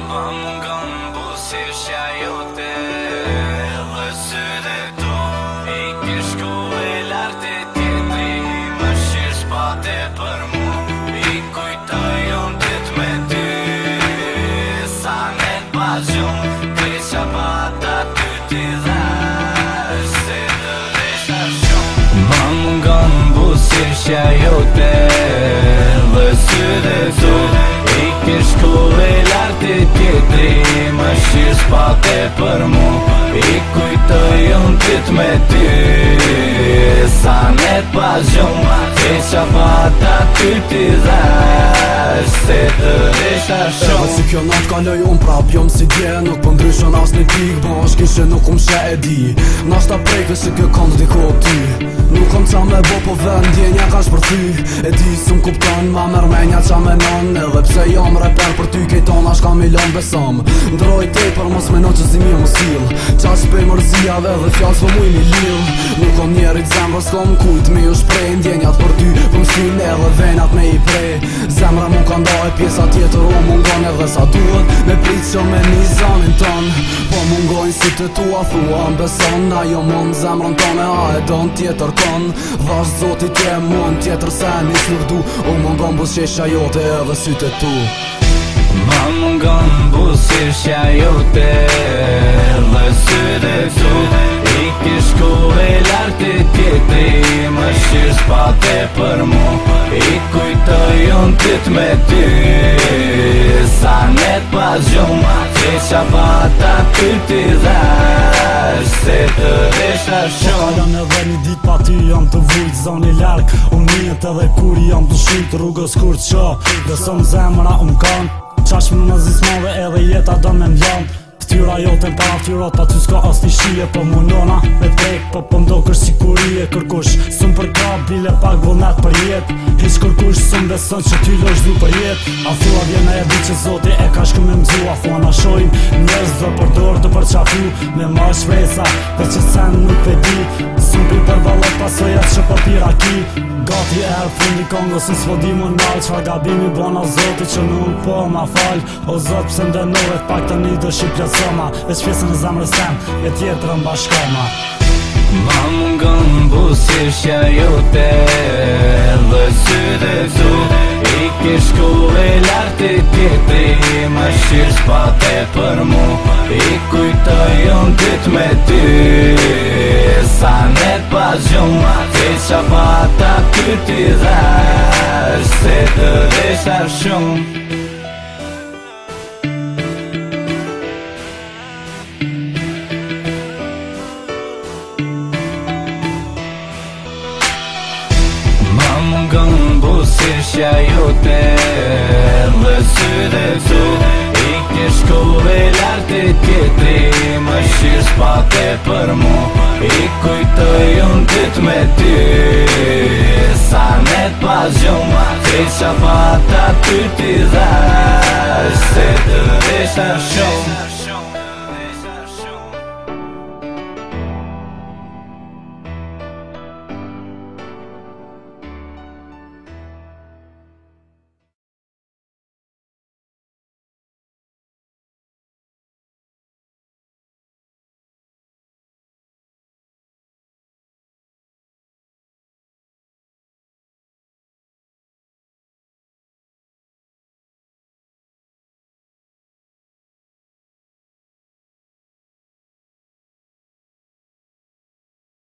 Ma mungon buzëqeshja jote dhe sytë tu. Iki shkove lart e tjetri, më shirë s'pate për mu. I kujtoj unë dit me ty, sa net pas gjumë, kreqa pata ty t'i dhash, se të veshta shumë. Ma mungon buzëqeshja jote dhe sytë tu. Iki shkove lart e tjetri, më shirë s'pate për mu. I kujtoj unë dit me ty, sa net pas gjumë, kreqa pata ty t'i dhash, se të veshta shumë. Si kjo natë kaloj unë prap, jom si dje, nuk po ndryshon as një pik, bo është kishe nuk she e di. Nashta prejke se kjo kënd diko ty, nuk kom qa me bo po vend, djenja ka shpërthy. E di s'm kupton, ma mërmenja qa menon, edhe pse jom reper për ty, kejton ashka milion besom. Ndroj te për mos meno që zimi më sil, qa shpej mërzijave dhe fjallës për muj mi lil. Nuk kom njerit zemrë s'kom kujt me ju shprej, ndjenjat për ty për m'syn edhe venat me i prej. Zemra mu ka ndaj pjesa tjetër u mungon, edhe sa duhet me prit që me një zanin ton. Po mungojnë si të tua thua më beson, ajo mund zemrën tone a e don tjetër kon. Vash zotit je mund tjetër se nis nuk du, u mungon buzëqeshja jote edhe sytë tu. Ma mungon buzëqeshja jote dhe sytë tu. Iki shkove lart e tjetri, më shirë s'pate për mu. I kujtoj unë dit me ty, sa net pas gjumë, kreqa pata ty t'i dhash, se të veshta shumë. Kalon edhe një dit pa ty, jam të vujt zoni larg. Unë njët edhe kur jam të shujt rrugës kur qo, dhe som zemra kan. Qash më në zismove edhe jeta do me mlon. Ftyra jote para ftyrot, pa ty s'ka as t'i shije. Po munona me prek, po mdo kërsh si kurije. Kërkush s'm përka, bile pak vullnet për jet. Hiq kërkush s'm beson që ty losh du për jet. A thua vjena e di që zoti e ka shku me mzu. A thua na shojnë njerëz dhe përdor të përqafu me ma shpresa, dhe që sen nuk e di. Supi për valet pasojat që papira ki. Gati e herë fundi kongos në s'po di më nalë, qfar gabimi bona zoti që nuk po ma fal. O zot pse ndenove t'pak të një do shqipja soma, veç pjesën e zemrës tem, e tjetërën bashkoma. Ma mungon buzëqeshja jote dhe sytë tu. Iki shkove lart e tjetri, më shirë s'pate për mu. I kujtoj unë dit me ty, sa net pas gjumë, kreqa pata ty t'i dhash, se të veshta shumë. Ma mungon buzëqeshja jote dhe sytë tu. Iki shkove lart e tjetri, më shirë s'pate për mu. I kujtoj unë dit me ty, sa net pas gjumë, kreqa pata ty t'i dhash, se të veshta shumë.